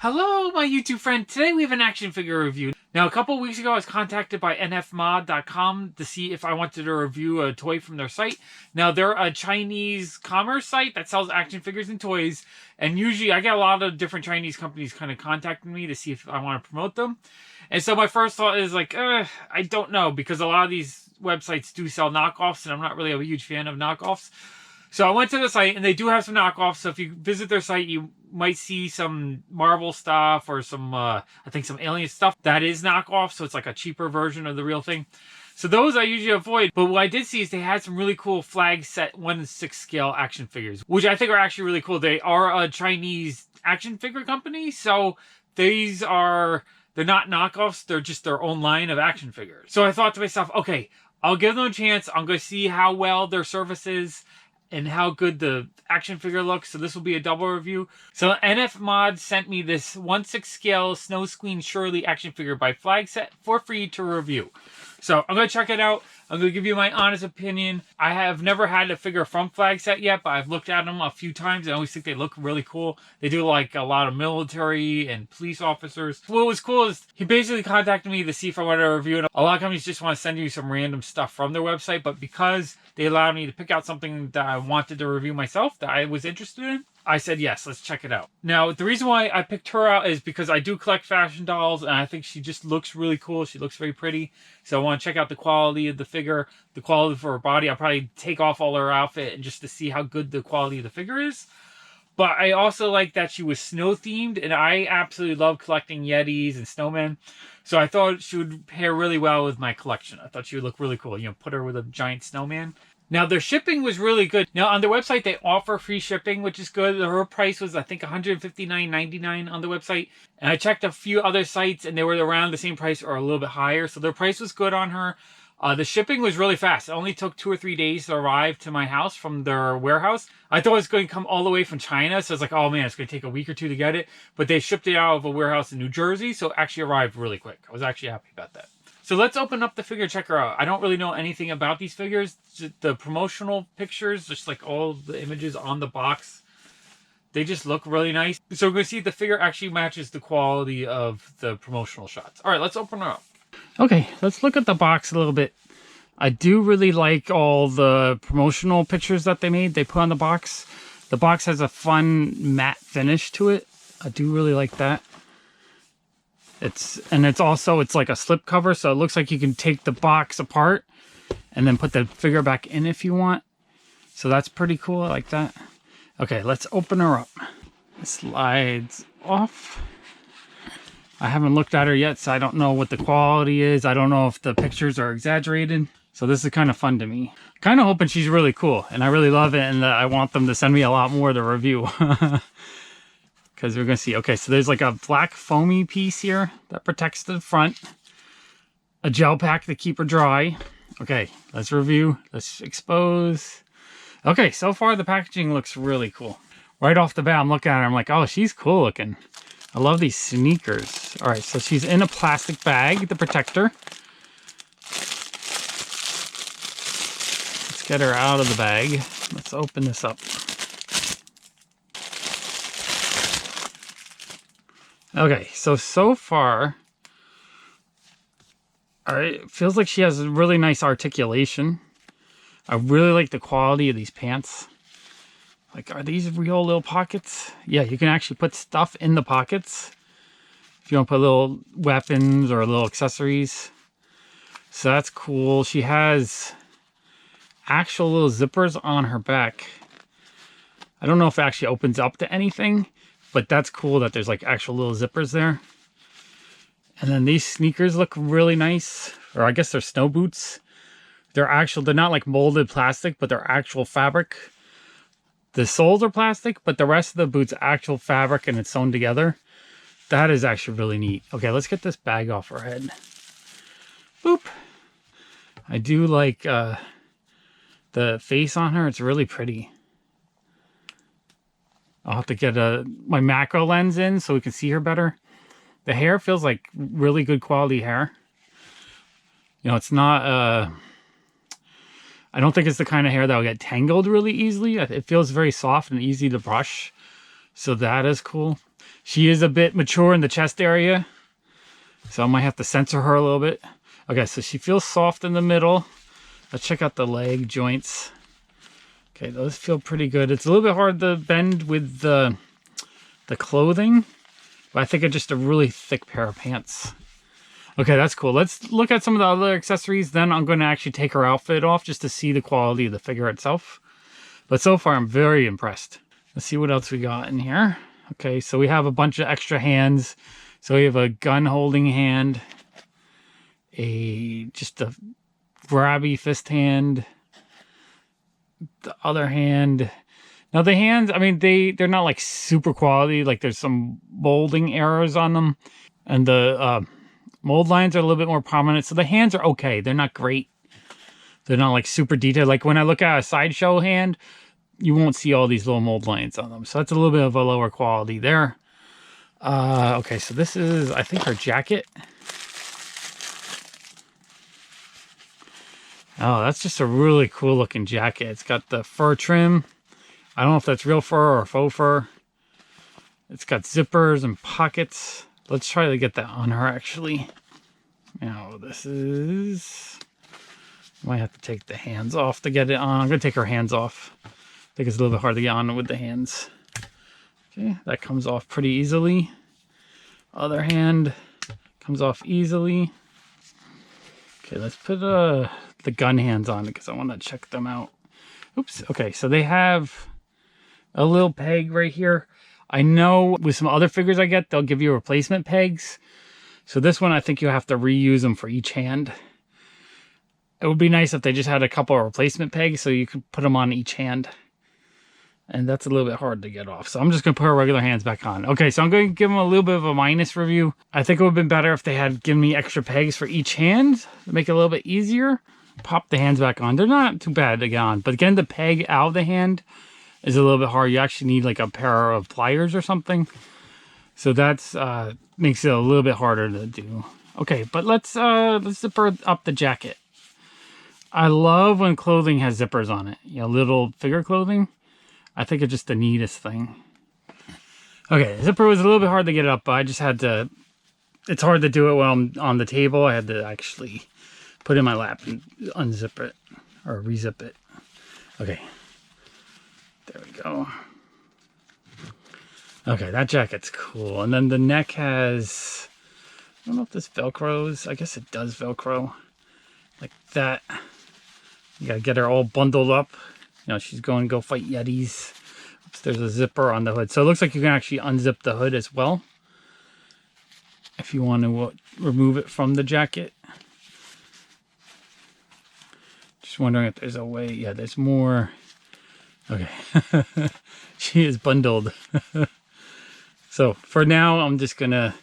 Hello, my YouTube friend. Today we have an action figure review. Now, a couple weeks ago, I was contacted by nfmod.com to see if I wanted to review a toy from their site. Now, they're a Chinese commerce site that sells action figures and toys, and usually I get a lot of different Chinese companies kind of contacting me to see if I want to promote them. And so my first thought is like, I don't know, because a lot of these websites do sell knockoffs, and I'm not really a huge fan of knockoffs. So I went to the site, and they do have some knockoffs. So if you visit their site, you might see some Marvel stuff or some, I think some Alien stuff that is knockoff. So it's like a cheaper version of the real thing. So those I usually avoid. But what I did see is they had some really cool Flagset 1/6 scale action figures, which I think are actually really cool. They are a Chinese action figure company. So they're not knockoffs. They're just their own line of action figures. So I thought to myself, okay, I'll give them a chance. I'm going to see how well their service is and how good the action figure looks. So this will be a double review. So NF Mod sent me this 1/6 scale Snowfield Queen Shirley action figure by Flagset for free to review. So I'm going to check it out. I'm going to give you my honest opinion. I have never had a figure from Flagset yet, but I've looked at them a few times. I always think they look really cool. They do like a lot of military and police officers. What was cool is he basically contacted me to see if I wanted to review it. A lot of companies just want to send you some random stuff from their website, but because they allowed me to pick out something that I wanted to review myself, that I was interested in, I said, yes, let's check it out. Now, the reason why I picked her out is because I do collect fashion dolls, and I think she just looks really cool. She looks very pretty. So I want to check out the quality of the figure, the quality for her body. I'll probably take off all her outfit and just to see how good the quality of the figure is. But I also like that she was snow-themed, and I absolutely love collecting Yetis and snowmen. So I thought she would pair really well with my collection. I thought she would look really cool. You know, put her with a giant snowman. Now, their shipping was really good. Now, on their website, they offer free shipping, which is good. Her price was, I think, $159.99 on the website. And I checked a few other sites, and they were around the same price or a little bit higher. So their price was good on her. The shipping was really fast. It only took 2 or 3 days to arrive to my house from their warehouse. I thought it was going to come all the way from China. So I was like, oh, man, it's going to take a week or two to get it. But they shipped it out of a warehouse in New Jersey. So it actually arrived really quick. I was actually happy about that. So let's open up the figure, check her out. I don't really know anything about these figures. Just the promotional pictures, just like all the images on the box, they just look really nice. So we're going to see if the figure actually matches the quality of the promotional shots. All right, let's open her up. Okay, let's look at the box a little bit. I do really like all the promotional pictures that they made. They put on the box. The box has a fun matte finish to it. I do really like that. It's like a slip cover, so it looks like you can take the box apart and then put the figure back in if you want. So that's pretty cool. I like that. Okay, let's open her up. It slides off. I haven't looked at her yet, so I don't know what the quality is. I don't know if the pictures are exaggerated. So this is kind of fun to me. Kind of hoping she's really cool, and I really love it, and I want them to send me a lot more to review. Because we're going to see. Okay, so there's like a black foamy piece here that protects the front. A gel pack to keep her dry. Okay, let's review. Let's expose. Okay, so far the packaging looks really cool. Right off the bat, I'm looking at her. I'm like, oh, she's cool looking. I love these sneakers. All right, so she's in a plastic bag to protect her. Let's get her out of the bag. Let's open this up. Okay, so far, all right, it feels like she has a really nice articulation. I really like the quality of these pants. Like, are these real little pockets? Yeah, you can actually put stuff in the pockets. If you want to put little weapons or little accessories. So that's cool. She has actual little zippers on her back. I don't know if it actually opens up to anything. But that's cool that there's like actual little zippers there. And then these sneakers look really nice. Or I guess they're snow boots. They're not like molded plastic, but they're actual fabric. The soles are plastic, but the rest of the boots are actual fabric and it's sewn together. That is actually really neat. Okay, let's get this bag off her head. Boop. I do like the face on her. It's really pretty. I'll have to get my macro lens in so we can see her better. The hair feels like really good quality hair. You know, it's not... I don't think it's the kind of hair that will get tangled really easily. It feels very soft and easy to brush. So that is cool. She is a bit mature in the chest area, so I might have to censor her a little bit. Okay, so she feels soft in the middle. Let's check out the leg joints. Okay, those feel pretty good. It's a little bit hard to bend with the clothing, but I think it's just a really thick pair of pants. Okay, that's cool. Let's look at some of the other accessories. Then I'm going to actually take her outfit off just to see the quality of the figure itself. But so far, I'm very impressed. Let's see what else we got in here. Okay, so we have a bunch of extra hands. So we have a gun holding hand, just a grabby fist hand, the other hand. Now the hands, I mean, they're not like super quality. Like there's some molding errors on them, and the mold lines are a little bit more prominent. So the hands are okay. They're not great. They're not like super detailed. Like when I look at a sideshow hand, you won't see all these little mold lines on them. So that's a little bit of a lower quality there. Okay, so this is, I think, her jacket. Oh, that's just a really cool looking jacket. It's got the fur trim. I don't know if that's real fur or faux fur. It's got zippers and pockets. Let's try to get that on her, actually. Now, this is... Might have to take the hands off to get it on. I'm going to take her hands off. I think it's a little bit hard to get on with the hands. Okay, that comes off pretty easily. Other hand comes off easily. Okay, let's put the gun hands on because I want to check them out. Oops. Okay, so they have a little peg right here. I know with some other figures I get, they'll give you replacement pegs. So this one, I think you have to reuse them for each hand. It would be nice if they just had a couple of replacement pegs so you could put them on each hand. And that's a little bit hard to get off. So I'm just going to put our regular hands back on. Okay, so I'm going to give them a little bit of a minus review. I think it would have been better if they had given me extra pegs for each hand to make it a little bit easier. Pop the hands back on. They're not too bad to get on. But again, the peg out of the hand is a little bit hard. You actually need like a pair of pliers or something. So that's makes it a little bit harder to do. Okay, but let's zipper up the jacket. I love when clothing has zippers on it. You know, little figure clothing. I think it's just the neatest thing. Okay, the zipper was a little bit hard to get up, but I just had to... It's hard to do it while I'm on the table. I had to actually put it in my lap and unzip it. Or rezip it. Okay. There we go. Okay, that jacket's cool. And then the neck has... I don't know if this Velcros. I guess it does Velcro. Like that. You gotta get her all bundled up. You know, she's going to go fight Yetis. Oops, there's a zipper on the hood. So it looks like you can actually unzip the hood as well. If you want to remove it from the jacket. Just wondering if there's a way. Yeah, there's more. Okay. She is bundled. So for now, I'm just going to...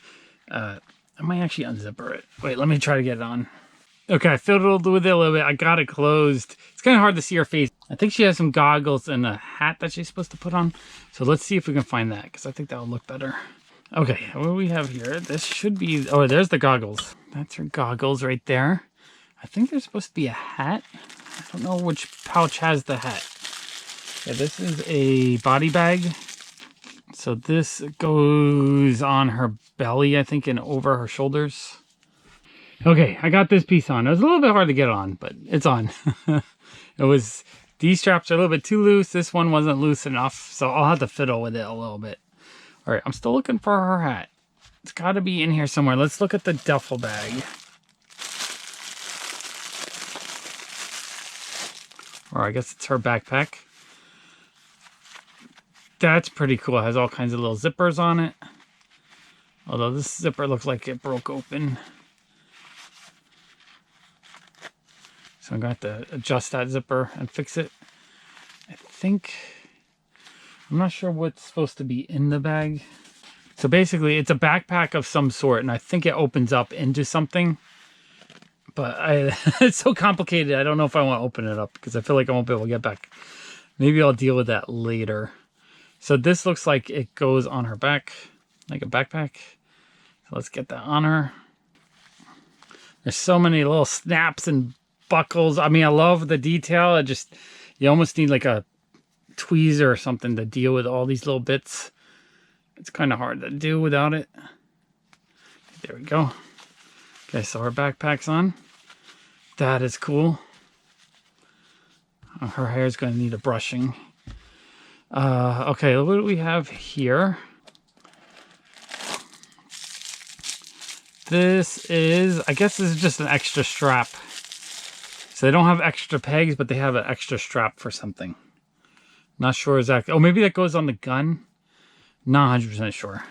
I might actually unzipper it. Wait, let me try to get it on. Okay, I fiddled with it a little bit. I got it closed. It's kind of hard to see her face. I think she has some goggles and a hat that she's supposed to put on. So let's see if we can find that, because I think that will look better. Okay, what do we have here? This should be... Oh, there's the goggles. That's her goggles right there. I think there's supposed to be a hat. I don't know which pouch has the hat. Yeah, this is a body bag. So this goes on her belly, I think, and over her shoulders. Okay, I got this piece on. It was a little bit hard to get on, but it's on. It was... These straps are a little bit too loose. This one wasn't loose enough, so I'll have to fiddle with it a little bit. All right, I'm still looking for her hat. It's got to be in here somewhere. Let's look at the duffel bag. Or I guess it's her backpack. That's pretty cool. It has all kinds of little zippers on it. Although this zipper looks like it broke open. So I'm going to have to adjust that zipper and fix it. I think... I'm not sure what's supposed to be in the bag. So basically, it's a backpack of some sort, and I think it opens up into something. But it's so complicated, I don't know if I want to open it up, because I feel like I won't be able to get back. Maybe I'll deal with that later. So this looks like it goes on her back, like a backpack. So let's get that on her. There's so many little snaps and buckles. I mean, I love the detail. It just, you almost need like a tweezer or something to deal with all these little bits. It's kind of hard to do without it. There we go. Okay, so her backpack's on. That is cool. Her hair is going to need a brushing. Okay, what do we have here? This is, I guess this is just an extra strap. So they don't have extra pegs, but they have an extra strap for something. Not sure exactly. Oh, maybe that goes on the gun. Not 100% sure.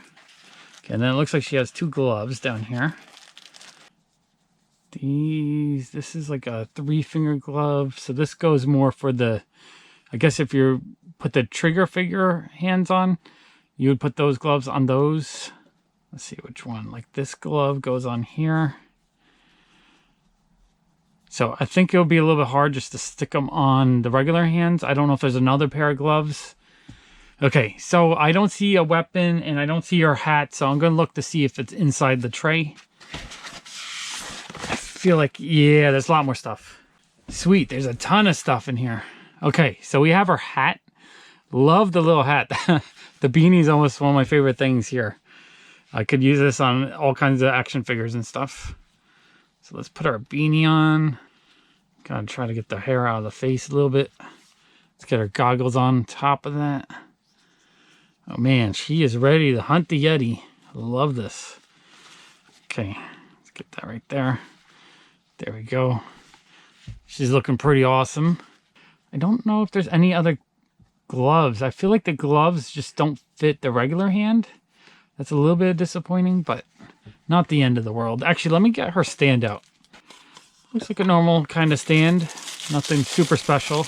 Okay, and then it looks like she has 2 gloves down here. This is like a 3-finger glove. So this goes more for the, I guess if you put the trigger finger hands on, you would put those gloves on those. Let's see which one. Like this glove goes on here. So I think it'll be a little bit hard just to stick them on the regular hands. I don't know if there's another pair of gloves. Okay, so I don't see a weapon and I don't see her hat. So I'm going to look to see if it's inside the tray. I feel like, yeah, there's a lot more stuff. Sweet, there's a ton of stuff in here. Okay, so we have her hat. Love the little hat. The beanie is almost one of my favorite things here. I could use this on all kinds of action figures and stuff. So let's put our beanie on. Gotta try to get the hair out of the face a little bit. Let's get her goggles on top of that. Oh man, she is ready to hunt the Yeti. I love this. Okay, let's get that right there. There we go. She's looking pretty awesome. I don't know if there's any other gloves. I feel like the gloves just don't fit the regular hand. That's a little bit disappointing, but not the end of the world. Actually, let me get her stand out. Looks like a normal kind of stand. Nothing super special.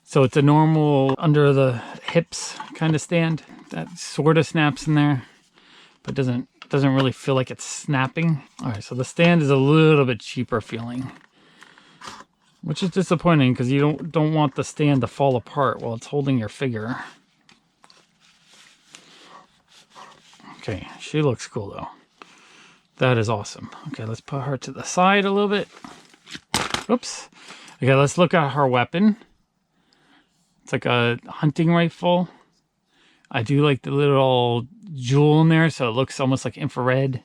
So it's a normal under the hips kind of stand. That sort of snaps in there, but doesn't really feel like it's snapping. All right, so the stand is a little bit cheaper feeling, which is disappointing because you don't want the stand to fall apart while it's holding your figure. Okay, she looks cool though. That is awesome. Okay, let's put her to the side a little bit. Oops. Okay, let's look at her weapon. It's like a hunting rifle. I do like the little jewel in there, so it looks almost like infrared.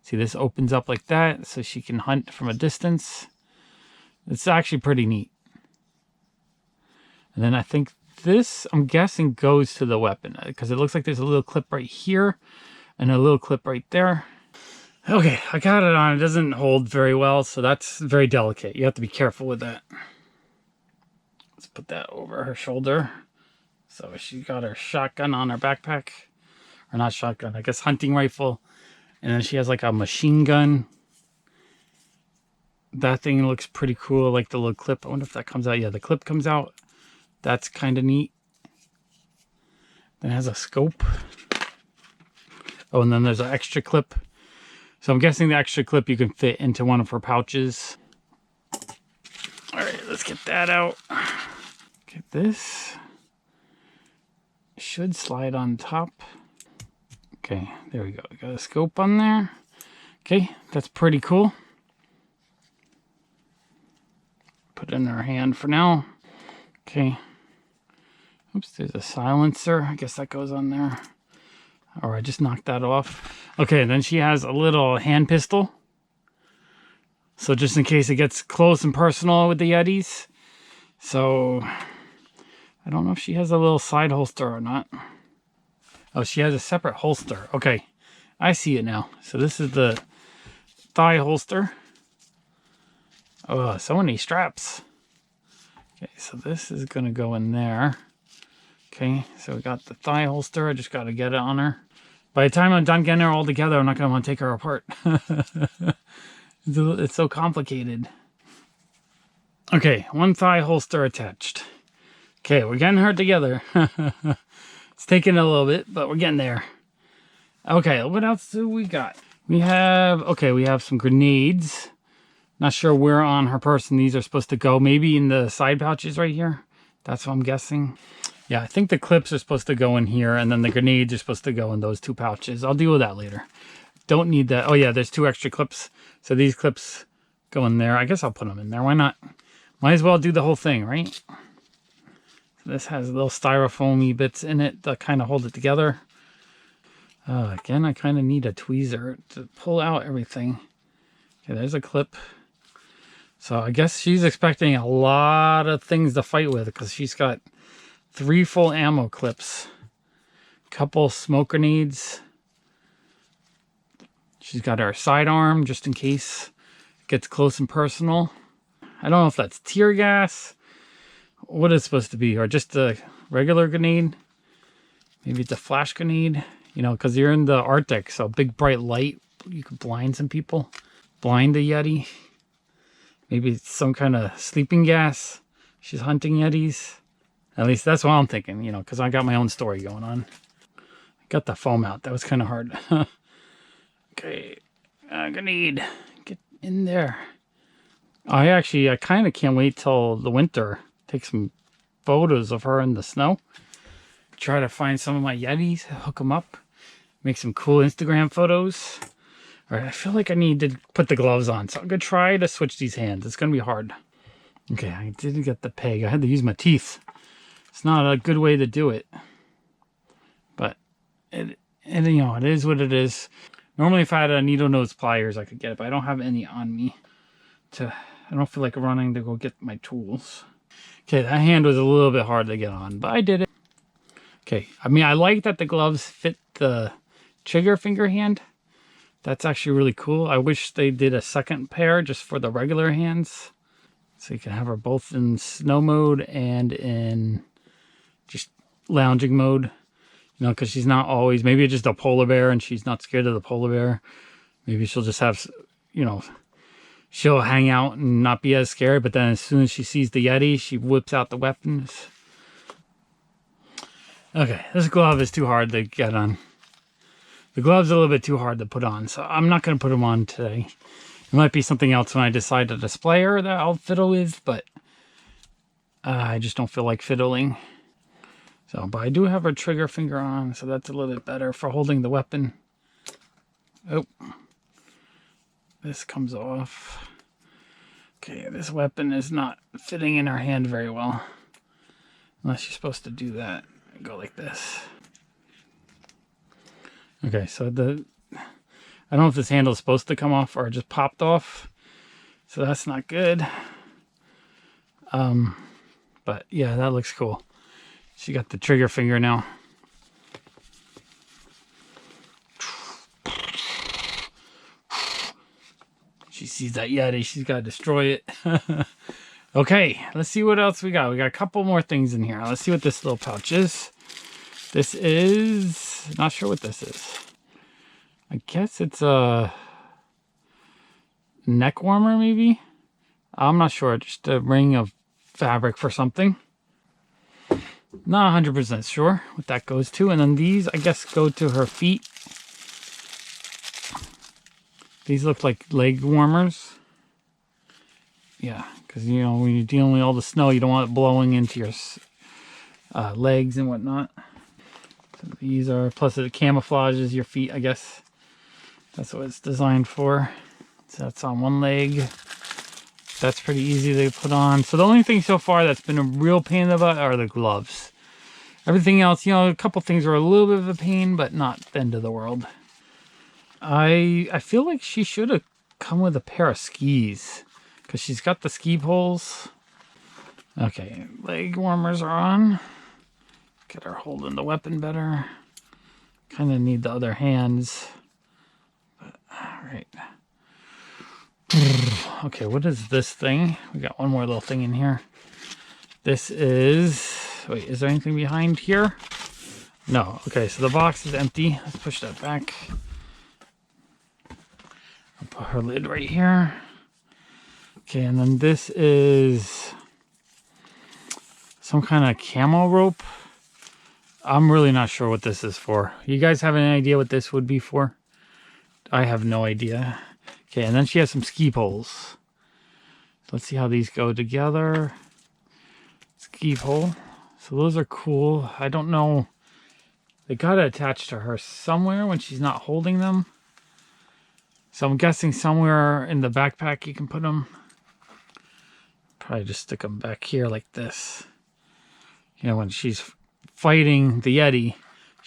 See, this opens up like that, so she can hunt from a distance. It's actually pretty neat. And then I think this, I'm guessing, goes to the weapon, because it looks like there's a little clip right here and a little clip right there. Okay, I got it on. It doesn't hold very well, so that's very delicate. You have to be careful with that. Let's put that over her shoulder. So she got her shotgun on her backpack. Or not shotgun, I guess hunting rifle. And then she has like a machine gun. That thing looks pretty cool, like the little clip. I wonder if that comes out. Yeah, the clip comes out. That's kind of neat. Then it has a scope. Oh, and then there's an extra clip. So I'm guessing the extra clip you can fit into one of her pouches. All right, let's get that out. Get this. Should slide on top. Okay, there we go. We got a scope on there. Okay, that's pretty cool. Put it in her hand for now. Okay. Oops, there's a silencer. I guess that goes on there. Or I just knocked that off. Okay, then she has a little hand pistol. So just in case it gets close and personal with the Yetis. So I don't know if she has a little side holster or not. Oh, she has a separate holster. Okay, I see it now. So this is the thigh holster. Oh, so many straps. Okay, so this is going to go in there. Okay, so we got the thigh holster. I just got to get it on her. By the time I'm done getting her all together, I'm not going to want to take her apart. It's so complicated. Okay, one thigh holster attached. Okay, we're getting her together. It's taking a little bit, but we're getting there. Okay, what else do we got? We have some grenades. Not sure where on her person these are supposed to go. Maybe in the side pouches right here. That's what I'm guessing. Yeah, I think the clips are supposed to go in here, and then the grenades are supposed to go in those 2 pouches. I'll deal with that later. Don't need that. Oh yeah, there's 2 extra clips. So these clips go in there. I guess I'll put them in there. Why not? Might as well do the whole thing, right? So this has little styrofoamy bits in it that kind of hold it together. Again, I kind of need a tweezer to pull out everything. Okay, there's a clip. So I guess she's expecting a lot of things to fight with because she's got 3 full ammo clips, couple smoke grenades. She's got her sidearm just in case it gets close and personal. I don't know if that's tear gas, what it's supposed to be, or just a regular grenade. Maybe it's a flash grenade, you know, because you're in the Arctic, so big bright light, you could blind some people, blind the Yeti. Maybe it's some kind of sleeping gas. She's hunting Yetis. At least that's what I'm thinking, you know, because I got my own story going on. Got the foam out. That was kind of hard. Okay, grenade. Get in there. I kind of can't wait till the winter. Take some photos of her in the snow. Try to find some of my Yetis, hook them up, make some cool Instagram photos. All right, I feel like I need to put the gloves on, so I'm gonna try to switch these hands. It's gonna be hard. Okay, I didn't get the peg. I had to use my teeth. It's not a good way to do it, but it you know, it is what it is. Normally, if I had a needle nose pliers, I could get it, but I don't have any on me. I don't feel like running to go get my tools. Okay, that hand was a little bit hard to get on, but I did it. Okay, I mean, I like that the gloves fit the trigger finger hand. That's actually really cool. I wish they did a second pair just for the regular hands. So you can have her both in snow mode and in just lounging mode. You know, because she's not always, maybe it's just a polar bear and she's not scared of the polar bear. Maybe she'll just have, you know, she'll hang out and not be as scared. But then as soon as she sees the Yeti, she whips out the weapons. Okay, this glove is too hard to get on. The glove's a little bit too hard to put on, so I'm not going to put them on today. It might be something else when I decide to display her that I'll fiddle with, but I just don't feel like fiddling. So, but I do have her trigger finger on, so that's a little bit better for holding the weapon. Oh, this comes off. Okay, this weapon is not fitting in her hand very well. Unless you're supposed to do that. Go like this. Okay, so I don't know if this handle is supposed to come off or it just popped off. So that's not good. But yeah, that looks cool. She got the trigger finger now. She sees that Yeti, she's got to destroy it. Okay, let's see what else we got. We got a couple more things in here. Let's see what this little pouch is. This is, not sure what this is. I guess it's a neck warmer, maybe? I'm not sure. Just a ring of fabric for something. Not 100% sure what that goes to. And then these, I guess, go to her feet. These look like leg warmers. Yeah, because, you know, when you're dealing with all the snow, you don't want it blowing into your legs and whatnot. So these are, plus it camouflages your feet, I guess. That's what it's designed for. So that's on one leg. That's pretty easy to put on. So the only thing so far that's been a real pain in the butt are the gloves. Everything else, you know, a couple things are a little bit of a pain, but not the end of the world. I feel like she should have come with a pair of skis because she's got the ski poles. Okay, leg warmers are on. Get her holding the weapon better. Kind of need the other hands. But, all right. Okay, what is this thing? We got one more little thing in here. This is... Wait, is there anything behind here? No. Okay, so the box is empty. Let's push that back. I'll put her lid right here. Okay, and then this is some kind of camo rope. I'm really not sure what this is for. You guys have any idea what this would be for? I have no idea. Okay, and then she has some ski poles. Let's see how these go together. Ski pole. So those are cool. I don't know. They got to attach to her somewhere when she's not holding them. So I'm guessing somewhere in the backpack you can put them. Probably just stick them back here like this. You know, when she's fighting the Yeti,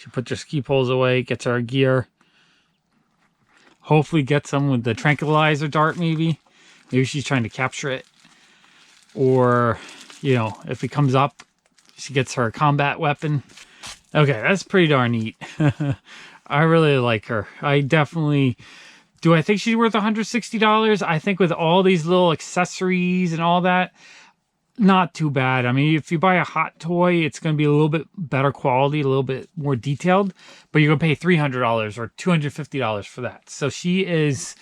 She puts her ski poles away, gets her gear. Hopefully gets some with the tranquilizer dart maybe. Maybe she's trying to capture it. Or, you know, if it comes up, she gets her combat weapon. Okay, that's pretty darn neat. I really like her. I definitely... Do I think she's worth $160? I think with all these little accessories and all that, not too bad. I mean, if you buy a hot toy, it's going to be a little bit better quality, a little bit more detailed, but you're going to pay $300 or $250 for that. So she is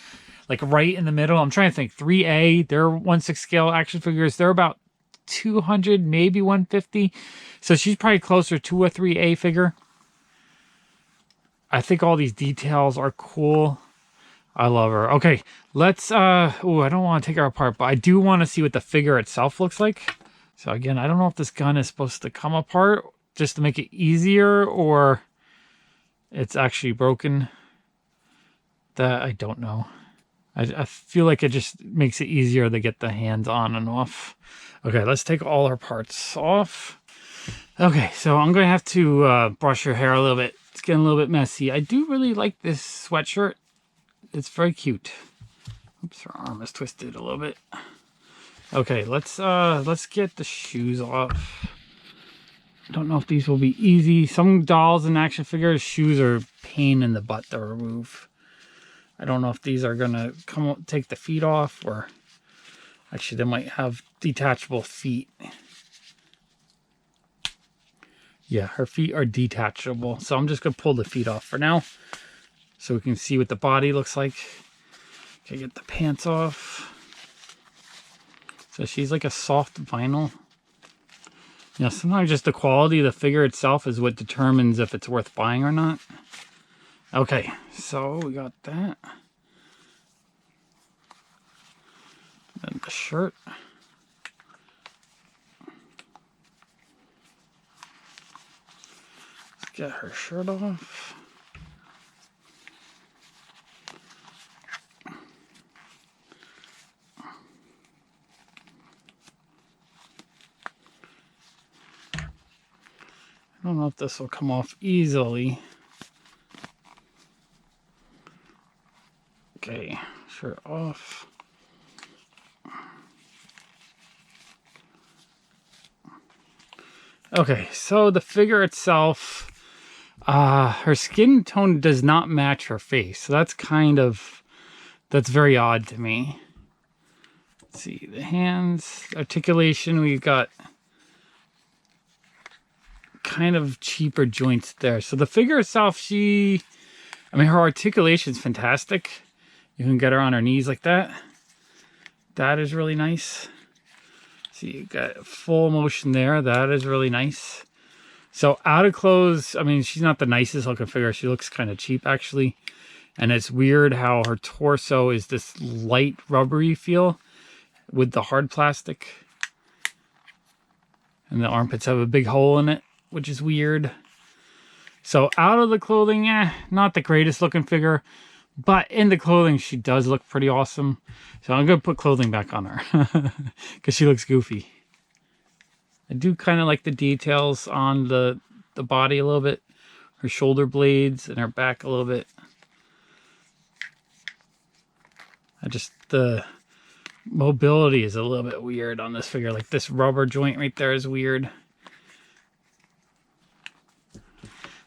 like right in the middle. I'm trying to think. 3A, they're 1/6 scale action figures. They're about 200, maybe 150. So she's probably closer to a 3A figure. I think all these details are cool. I love her. Okay, let's, I don't want to take her apart, but I do want to see what the figure itself looks like. So again, I don't know if this gun is supposed to come apart just to make it easier, or it's actually broken. That, I don't know. I feel like it just makes it easier to get the hands on and off. Okay, let's take all our parts off. Okay, so I'm going to have to brush her hair a little bit. It's getting a little bit messy. I do really like this sweatshirt. It's very cute. Oops, her arm is twisted a little bit. Okay, let's get the shoes off. I don't know if these will be easy. Some dolls and action figures, shoes are pain in the butt to remove. I don't know if these are gonna take the feet off, or actually they might have detachable feet. Yeah, her feet are detachable. So I'm just gonna pull the feet off for now, so we can see what the body looks like. Okay, get the pants off. So she's like a soft vinyl. You know, sometimes just the quality of the figure itself is what determines if it's worth buying or not. Okay, so we got that. Then the shirt. Let's get her shirt off. I don't know if this will come off easily. Okay, shirt off. Okay, so the figure itself, her skin tone does not match her face. So that's that's very odd to me. Let's see, the hands, articulation, we've got kind of cheaper joints there. So the figure itself, her articulation is fantastic. You can get her on her knees like that. That is really nice. See, you got full motion there. That is really nice. So out of clothes, she's not the nicest looking figure. She looks kind of cheap actually. And it's weird how her torso is this light rubbery feel with the hard plastic. And the armpits have a big hole in it, which is weird. So out of the clothing, not the greatest looking figure. But in the clothing, she does look pretty awesome. So I'm going to put clothing back on her. Because she looks goofy. I do kind of like the details on the body a little bit. Her shoulder blades and her back a little bit. The mobility is a little bit weird on this figure. Like this rubber joint right there is weird.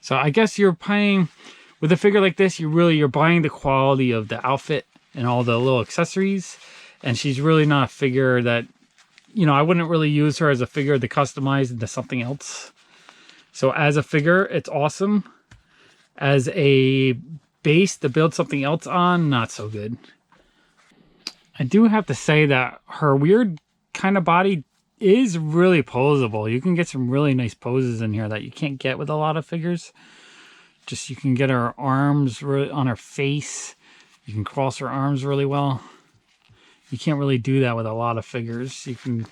So I guess you're paying... With a figure like this, you're buying the quality of the outfit and all the little accessories. And she's really not a figure that, I wouldn't really use her as a figure to customize into something else. So as a figure, it's awesome. As a base to build something else on, not so good. I do have to say that her weird kind of body is really posable. You can get some really nice poses in here that you can't get with a lot of figures. Just you can get her arms on her face. You can cross her arms really well. You can't really do that with a lot of figures. You can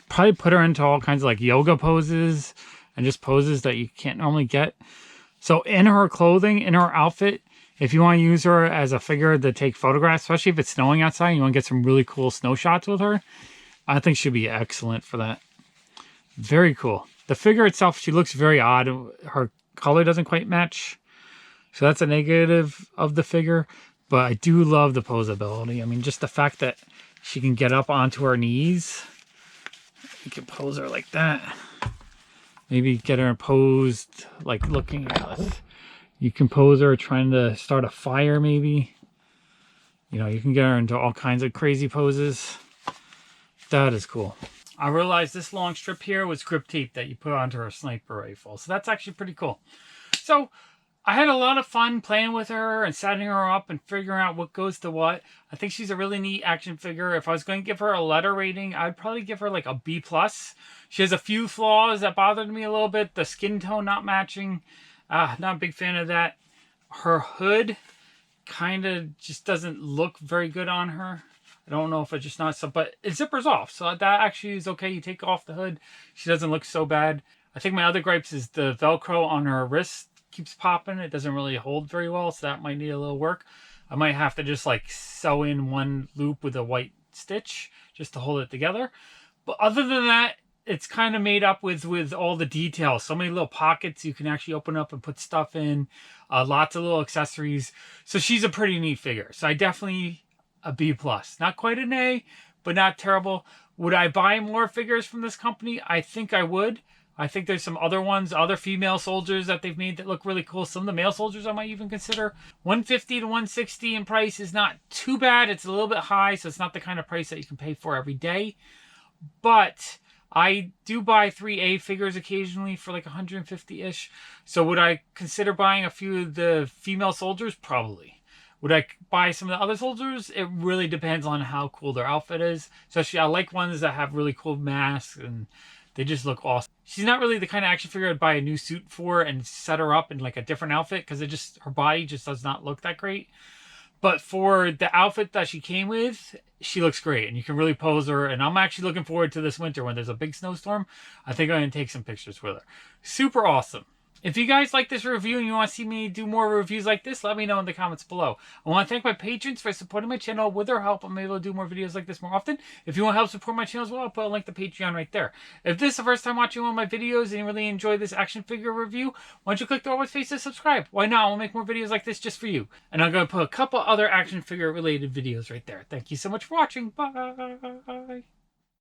probably put her into all kinds of like yoga poses and just poses that you can't normally get. So in her clothing, in her outfit, if you want to use her as a figure to take photographs, especially if it's snowing outside, you want to get some really cool snow shots with her, I think she'd be excellent for that. Very cool. The figure itself, she looks very odd. Her color doesn't quite match. So that's a negative of the figure. But I do love the posability. I mean, just the fact that she can get up onto her knees. You can pose her like that. Maybe get her posed, like looking at this. You can pose her trying to start a fire, maybe. You know, you can get her into all kinds of crazy poses. That is cool. I realized this long strip here was grip tape that you put onto her sniper rifle. So that's actually pretty cool. So I had a lot of fun playing with her and setting her up and figuring out what goes to what. I think she's a really neat action figure. If I was going to give her a letter rating, I'd probably give her like a B+. She has a few flaws that bothered me a little bit. The skin tone not matching. Not a big fan of that. Her hood kind of just doesn't look very good on her. I don't know if it's just not so, but it zippers off. So that actually is okay. You take off the hood. She doesn't look so bad. I think my other gripes is the Velcro on her wrist keeps popping. It doesn't really hold very well, so that might need a little work. I might have to just like sew in one loop with a white stitch just to hold it together. But other than that, it's kind of made up with all the details. So many little pockets you can actually open up and put stuff in. Lots of little accessories. So she's a pretty neat figure. So I definitely a B+. Not quite an A, but not terrible. Would I buy more figures from this company? I think I would. I think there's some other ones, other female soldiers that they've made that look really cool. Some of the male soldiers I might even consider. $150 to $160 in price is not too bad. It's a little bit high, so it's not the kind of price that you can pay for every day. But I do buy 3A figures occasionally for like 150-ish. So would I consider buying a few of the female soldiers? Probably. Would I buy some of the other soldiers? It really depends on how cool their outfit is. Especially I like ones that have really cool masks and they just look awesome. She's not really the kind of action figure I'd buy a new suit for and set her up in like a different outfit because her body just does not look that great. But for the outfit that she came with, she looks great. And you can really pose her. And I'm actually looking forward to this winter when there's a big snowstorm. I think I'm going to take some pictures with her. Super awesome. If you guys like this review and you want to see me do more reviews like this, let me know in the comments below. I want to thank my patrons for supporting my channel. With their help, I'm able to do more videos like this more often. If you want to help support my channel as well, I'll put a link to Patreon right there. If this is the first time watching one of my videos and you really enjoy this action figure review, why don't you click the always face to subscribe? Why not? I'll make more videos like this just for you. And I'm going to put a couple other action figure related videos right there. Thank you so much for watching. Bye.